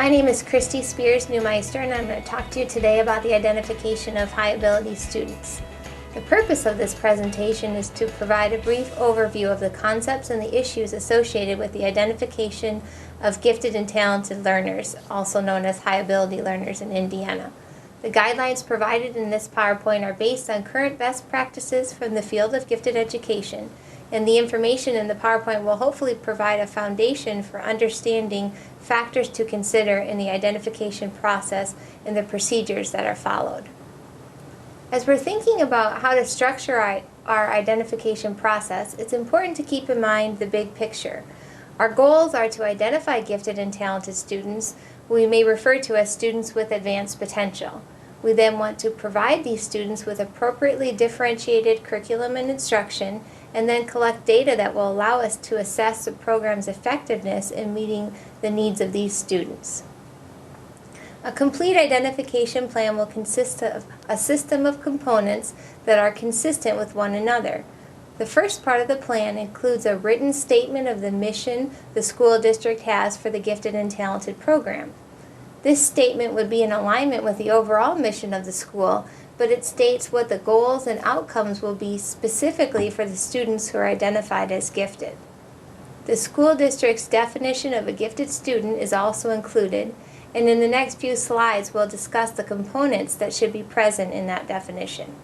My name is Christy Spears Newmeister, and I'm going to talk to you today about the identification of high ability students. The purpose of this presentation is to provide a brief overview of the concepts and the issues associated with the identification of gifted and talented learners, also known as high ability learners in Indiana. The guidelines provided in this PowerPoint are based on current best practices from the field of gifted education, and the information in the PowerPoint will hopefully provide a foundation for understanding factors to consider in the identification process and the procedures that are followed. As we're thinking about how to structure our identification process, it's important to keep in mind the big picture. Our goals are to identify gifted and talented students we may refer to as students with advanced potential. We then want to provide these students with appropriately differentiated curriculum and instruction, and then collect data that will allow us to assess the program's effectiveness in meeting the needs of these students. A complete identification plan will consist of a system of components that are consistent with one another. The first part of the plan includes a written statement of the mission the school district has for the gifted and talented program. This statement would be in alignment with the overall mission of the school, but it states what the goals and outcomes will be specifically for the students who are identified as gifted. The school district's definition of a gifted student is also included, and in the next few slides we'll discuss the components that should be present in that definition.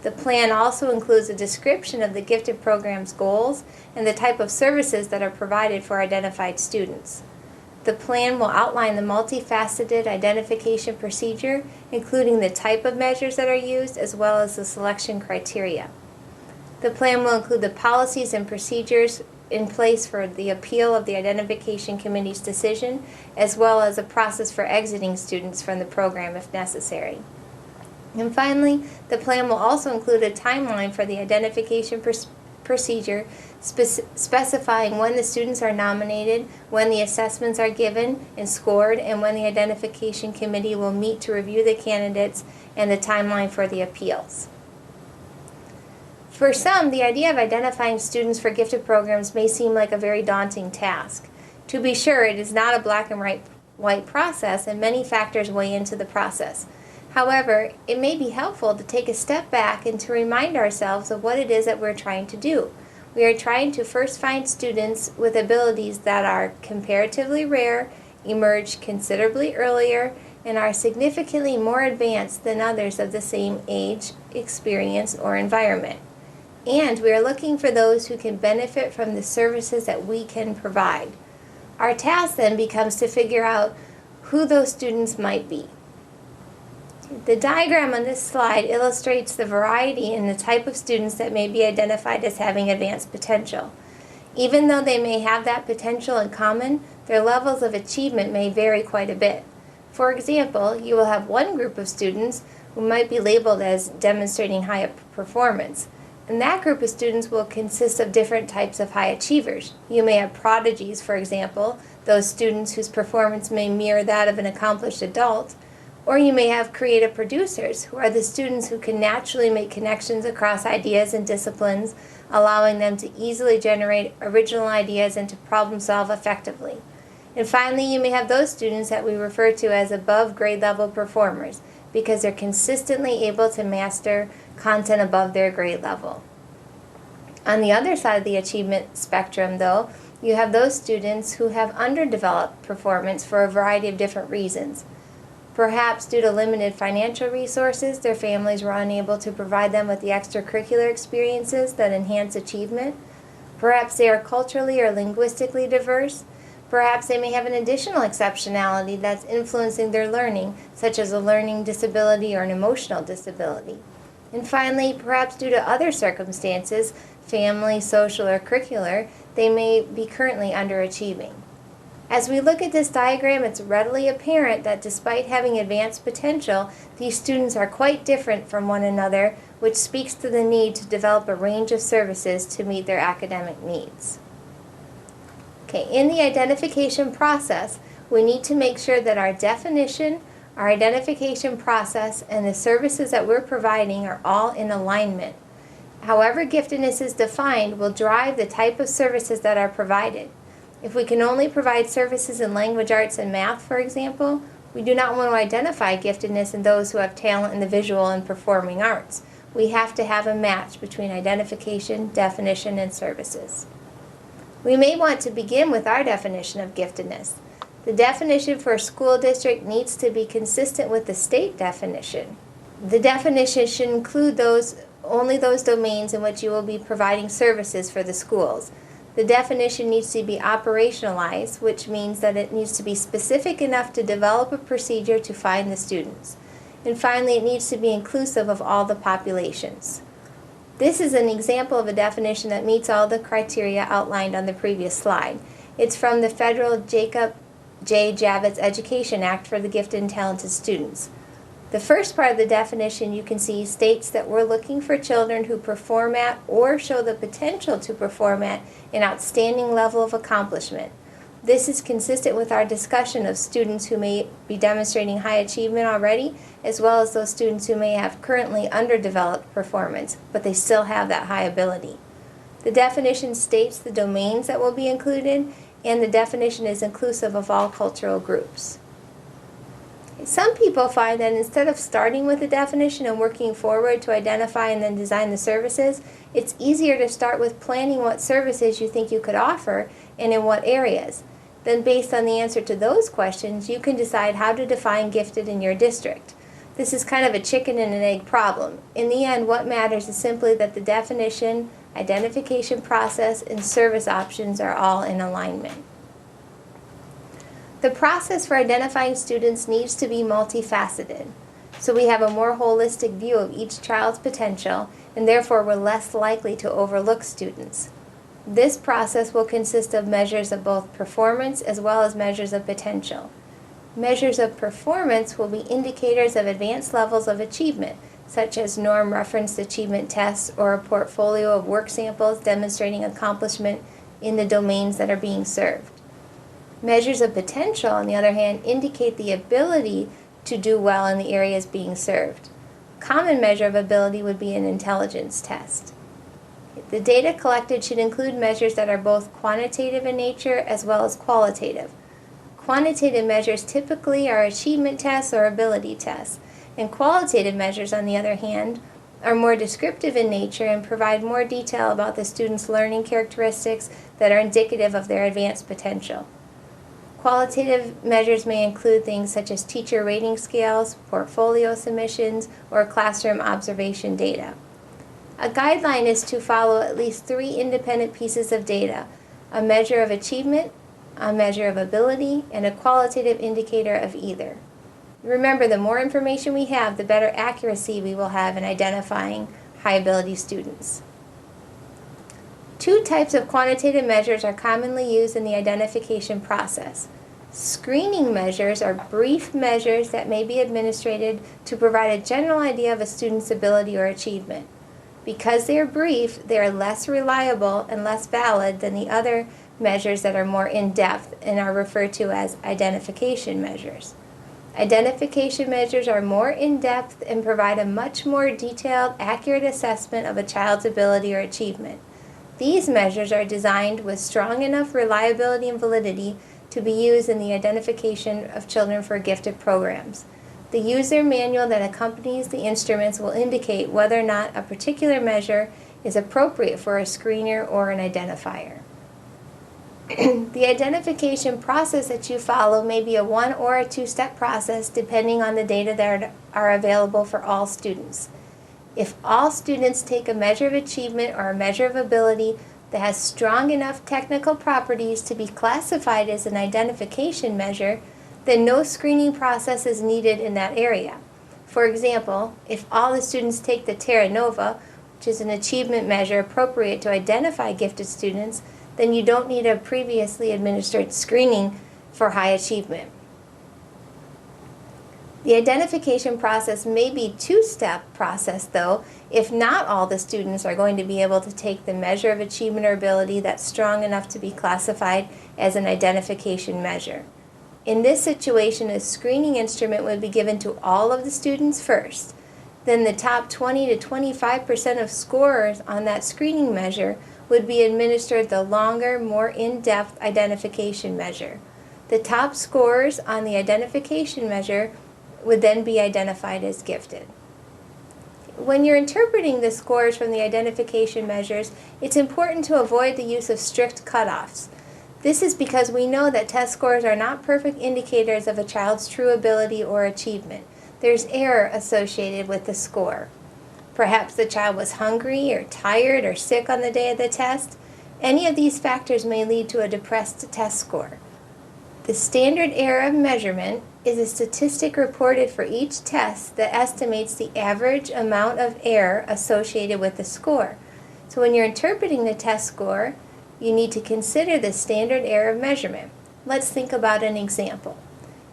The plan also includes a description of the gifted program's goals and the type of services that are provided for identified students. The plan will outline the multifaceted identification procedure, including the type of measures that are used as well as the selection criteria. The plan will include the policies and procedures in place for the appeal of the identification committee's decision, as well as a process for exiting students from the program if necessary. And finally, the plan will also include a timeline for the identification procedure, specifying when the students are nominated, when the assessments are given and scored, and when the identification committee will meet to review the candidates, and the timeline for the appeals. For some, the idea of identifying students for gifted programs may seem like a very daunting task. To be sure, it is not a black and white process, and many factors weigh into the process. However, it may be helpful to take a step back and to remind ourselves of what it is that we're trying to do. We are trying to first find students with abilities that are comparatively rare, emerge considerably earlier, and are significantly more advanced than others of the same age, experience, or environment. And we are looking for those who can benefit from the services that we can provide. Our task then becomes to figure out who those students might be. The diagram on this slide illustrates the variety in the type of students that may be identified as having advanced potential. Even though they may have that potential in common, their levels of achievement may vary quite a bit. For example, you will have one group of students who might be labeled as demonstrating high performance, and that group of students will consist of different types of high achievers. You may have prodigies, for example, those students whose performance may mirror that of an accomplished adult. Or you may have creative producers, who are the students who can naturally make connections across ideas and disciplines, allowing them to easily generate original ideas and to problem solve effectively. And finally, you may have those students that we refer to as above grade level performers, because they're consistently able to master content above their grade level. On the other side of the achievement spectrum, though, you have those students who have underdeveloped performance for a variety of different reasons. Perhaps due to limited financial resources, their families were unable to provide them with the extracurricular experiences that enhance achievement. Perhaps they are culturally or linguistically diverse. Perhaps they may have an additional exceptionality that's influencing their learning, such as a learning disability or an emotional disability. And finally, perhaps due to other circumstances, family, social, or curricular, they may be currently underachieving. As we look at this diagram, it's readily apparent that despite having advanced potential, these students are quite different from one another, which speaks to the need to develop a range of services to meet their academic needs. Okay, in the identification process, we need to make sure that our definition, our identification process, and the services that we're providing are all in alignment. However giftedness is defined will drive the type of services that are provided. If we can only provide services in language arts and math, for example, we do not want to identify giftedness in those who have talent in the visual and performing arts. We have to have a match between identification, definition, and services. We may want to begin with our definition of giftedness. The definition for a school district needs to be consistent with the state definition. The definition should include only those domains in which you will be providing services for the schools. The definition needs to be operationalized, which means that it needs to be specific enough to develop a procedure to find the students. And finally, it needs to be inclusive of all the populations. This is an example of a definition that meets all the criteria outlined on the previous slide. It's from the federal Jacob J. Javits Education Act for the Gifted and Talented Students. The first part of the definition you can see states that we're looking for children who perform at or show the potential to perform at an outstanding level of accomplishment. This is consistent with our discussion of students who may be demonstrating high achievement already, as well as those students who may have currently underdeveloped performance, but they still have that high ability. The definition states the domains that will be included, and the definition is inclusive of all cultural groups. Some people find that instead of starting with a definition and working forward to identify and then design the services, it's easier to start with planning what services you think you could offer and in what areas. Then based on the answer to those questions, you can decide how to define gifted in your district. This is kind of a chicken and an egg problem. In the end, what matters is simply that the definition, identification process, and service options are all in alignment. The process for identifying students needs to be multifaceted, so we have a more holistic view of each child's potential, and therefore we're less likely to overlook students. This process will consist of measures of both performance as well as measures of potential. Measures of performance will be indicators of advanced levels of achievement, such as norm-referenced achievement tests or a portfolio of work samples demonstrating accomplishment in the domains that are being served. Measures of potential, on the other hand, indicate the ability to do well in the areas being served. A common measure of ability would be an intelligence test. The data collected should include measures that are both quantitative in nature as well as qualitative. Quantitative measures typically are achievement tests or ability tests, and qualitative measures, on the other hand, are more descriptive in nature and provide more detail about the student's learning characteristics that are indicative of their advanced potential. Qualitative measures may include things such as teacher rating scales, portfolio submissions, or classroom observation data. A guideline is to follow at least 3 independent pieces of data: a measure of achievement, a measure of ability, and a qualitative indicator of either. Remember, the more information we have, the better accuracy we will have in identifying high-ability students. 2 types of quantitative measures are commonly used in the identification process. Screening measures are brief measures that may be administered to provide a general idea of a student's ability or achievement. Because they are brief, they are less reliable and less valid than the other measures that are more in-depth and are referred to as identification measures. Identification measures are more in-depth and provide a much more detailed, accurate assessment of a child's ability or achievement. These measures are designed with strong enough reliability and validity to be used in the identification of children for gifted programs. The user manual that accompanies the instruments will indicate whether or not a particular measure is appropriate for a screener or an identifier. The identification process that you follow may be a 1 or a 2-step process depending on the data that are available for all students. If all students take a measure of achievement or a measure of ability that has strong enough technical properties to be classified as an identification measure, then no screening process is needed in that area. For example, if all the students take the Terra Nova, which is an achievement measure appropriate to identify gifted students, then you don't need a previously administered screening for high achievement. The identification process may be a 2-step process, though, if not all the students are going to be able to take the measure of achievement or ability that's strong enough to be classified as an identification measure. In this situation, a screening instrument would be given to all of the students first. then the top 20 to 25% of scorers on that screening measure would be administered the longer, more in-depth identification measure. The top scorers on the identification measure would then be identified as gifted. When you're interpreting the scores from the identification measures, it's important to avoid the use of strict cutoffs. This is because we know that test scores are not perfect indicators of a child's true ability or achievement. There's error associated with the score. Perhaps the child was hungry or tired or sick on the day of the test. Any of these factors may lead to a depressed test score. The standard error of measurement is a statistic reported for each test that estimates the average amount of error associated with the score. So when you're interpreting the test score, you need to consider the standard error of measurement. Let's think about an example.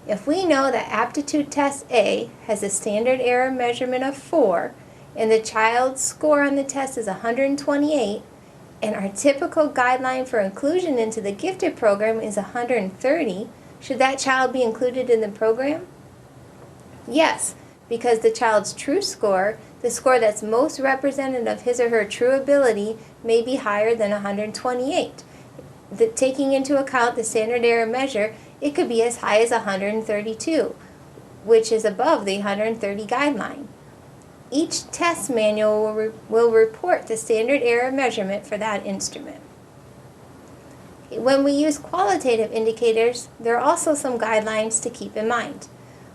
If we know that aptitude test A has a standard error measurement of 4, and the child's score on the test is 128, and our typical guideline for inclusion into the gifted program is 130, should that child be included in the program? Yes, because the child's true score, the score that's most representative of his or her true ability, may be higher than 128. Taking into account the standard error measure, it could be as high as 132, which is above the 130 guideline. Each test manual will report the standard error measurement for that instrument. When we use qualitative indicators, there are also some guidelines to keep in mind.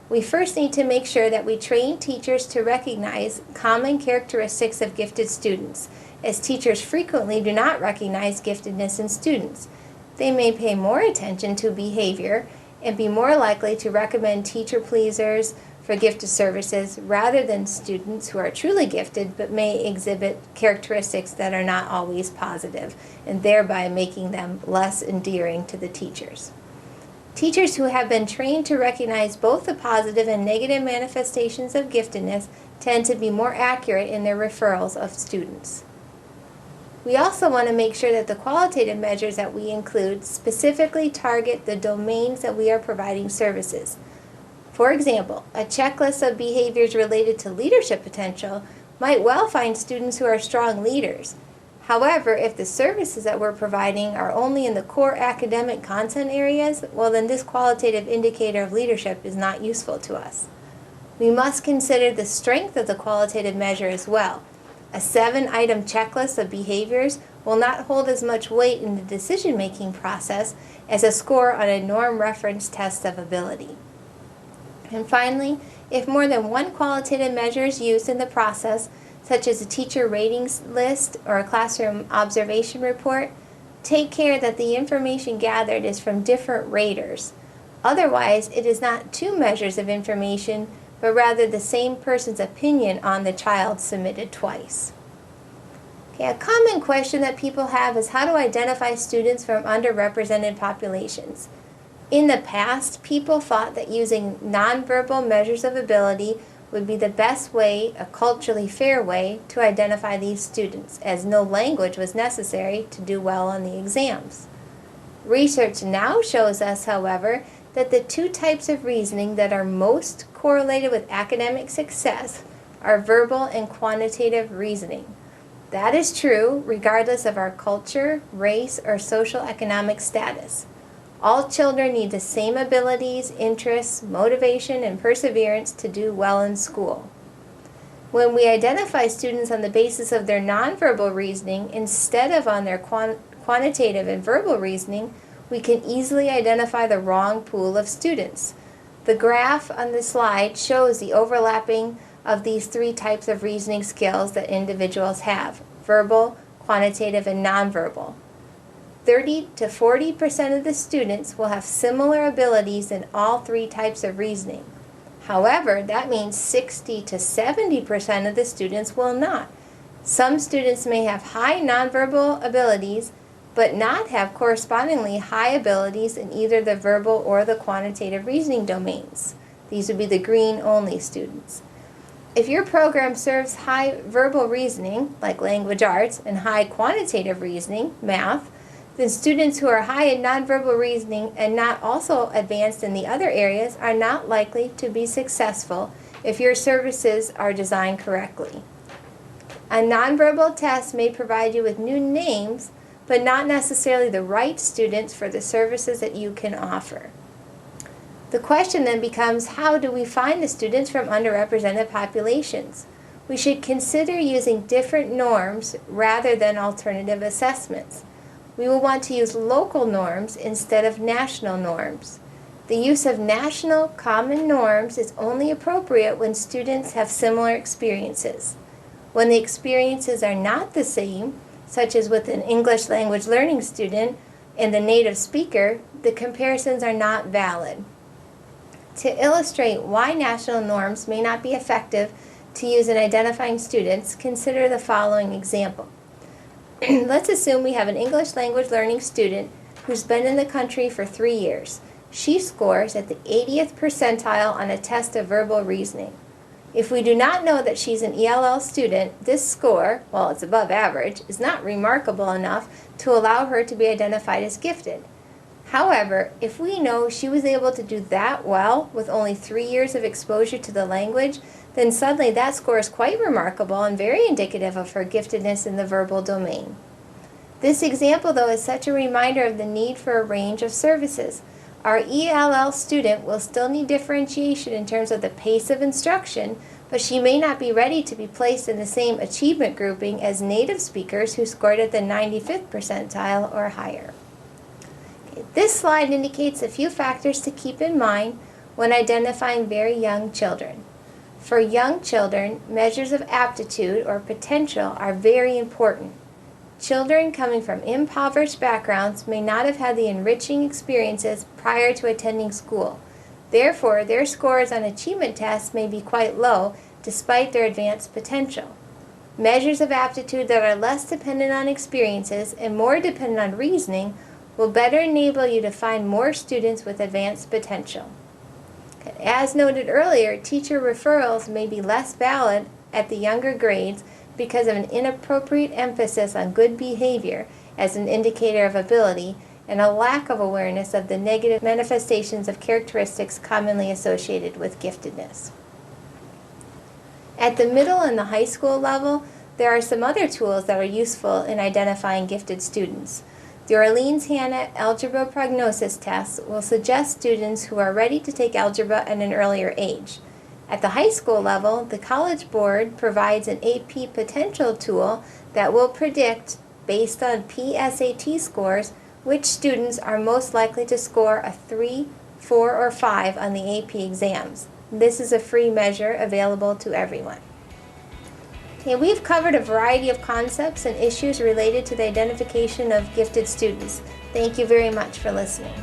We first need to make sure that we train teachers to recognize common characteristics of gifted students, as teachers frequently do not recognize giftedness in students. They may pay more attention to behavior and be more likely to recommend teacher pleasers for gifted services rather than students who are truly gifted but may exhibit characteristics that are not always positive, and thereby making them less endearing to the teachers. Teachers who have been trained to recognize both the positive and negative manifestations of giftedness tend to be more accurate in their referrals of students. We also want to make sure that the qualitative measures that we include specifically target the domains that we are providing services. For example, a checklist of behaviors related to leadership potential might well find students who are strong leaders. However, if the services that we're providing are only in the core academic content areas, well then this qualitative indicator of leadership is not useful to us. We must consider the strength of the qualitative measure as well. A 7-item checklist of behaviors will not hold as much weight in the decision-making process as a score on a norm reference test of ability. And finally, if more than one qualitative measure is used in the process, such as a teacher ratings list or a classroom observation report, take care that the information gathered is from different raters. Otherwise, it is not 2 measures of information, but rather the same person's opinion on the child submitted twice. Okay, a common question that people have is how to identify students from underrepresented populations. In the past, people thought that using nonverbal measures of ability would be the best way, a culturally fair way, to identify these students, as no language was necessary to do well on the exams. Research now shows us, however, that the 2 types of reasoning that are most correlated with academic success are verbal and quantitative reasoning. That is true regardless of our culture, race, or social economic status. All children need the same abilities, interests, motivation, and perseverance to do well in school. When we identify students on the basis of their nonverbal reasoning instead of on their quantitative and verbal reasoning, we can easily identify the wrong pool of students. The graph on the slide shows the overlapping of these 3 types of reasoning skills that individuals have: verbal, quantitative, and nonverbal. 30 to 40% of the students will have similar abilities in all 3 types of reasoning. However, that means 60 to 70% of the students will not. Some students may have high nonverbal abilities, but not have correspondingly high abilities in either the verbal or the quantitative reasoning domains. These would be the green-only students. If your program serves high verbal reasoning, like language arts, and high quantitative reasoning, math, then students who are high in nonverbal reasoning and not also advanced in the other areas are not likely to be successful if your services are designed correctly. A nonverbal test may provide you with new names, but not necessarily the right students for the services that you can offer. The question then becomes, how do we find the students from underrepresented populations? We should consider using different norms rather than alternative assessments. We will want to use local norms instead of national norms. The use of national common norms is only appropriate when students have similar experiences. When the experiences are not the same, such as with an English language learning student and the native speaker, the comparisons are not valid. To illustrate why national norms may not be effective to use in identifying students, consider the following example. Let's assume we have an English language learning student who's been in the country for 3 years. She scores at the 80th percentile on a test of verbal reasoning. If we do not know that she's an ELL student, this score, while it's above average, is not remarkable enough to allow her to be identified as gifted. However, if we know she was able to do that well with only 3 years of exposure to the language, then suddenly that score is quite remarkable and very indicative of her giftedness in the verbal domain. This example, though, is such a reminder of the need for a range of services. Our ELL student will still need differentiation in terms of the pace of instruction, but she may not be ready to be placed in the same achievement grouping as native speakers who scored at the 95th percentile or higher. This slide indicates a few factors to keep in mind when identifying very young children. For young children, measures of aptitude or potential are very important. Children coming from impoverished backgrounds may not have had the enriching experiences prior to attending school. Therefore, their scores on achievement tests may be quite low despite their advanced potential. Measures of aptitude that are less dependent on experiences and more dependent on reasoning will better enable you to find more students with advanced potential. As noted earlier, teacher referrals may be less valid at the younger grades because of an inappropriate emphasis on good behavior as an indicator of ability and a lack of awareness of the negative manifestations of characteristics commonly associated with giftedness. At the middle and the high school level, there are some other tools that are useful in identifying gifted students. The Orleans-Hanna Algebra Prognosis Test will suggest students who are ready to take algebra at an earlier age. At the high school level, the College Board provides an AP potential tool that will predict, based on PSAT scores, which students are most likely to score a 3, 4, or 5 on the AP exams. This is a free measure available to everyone. Okay, we've covered a variety of concepts and issues related to the identification of gifted students. Thank you very much for listening.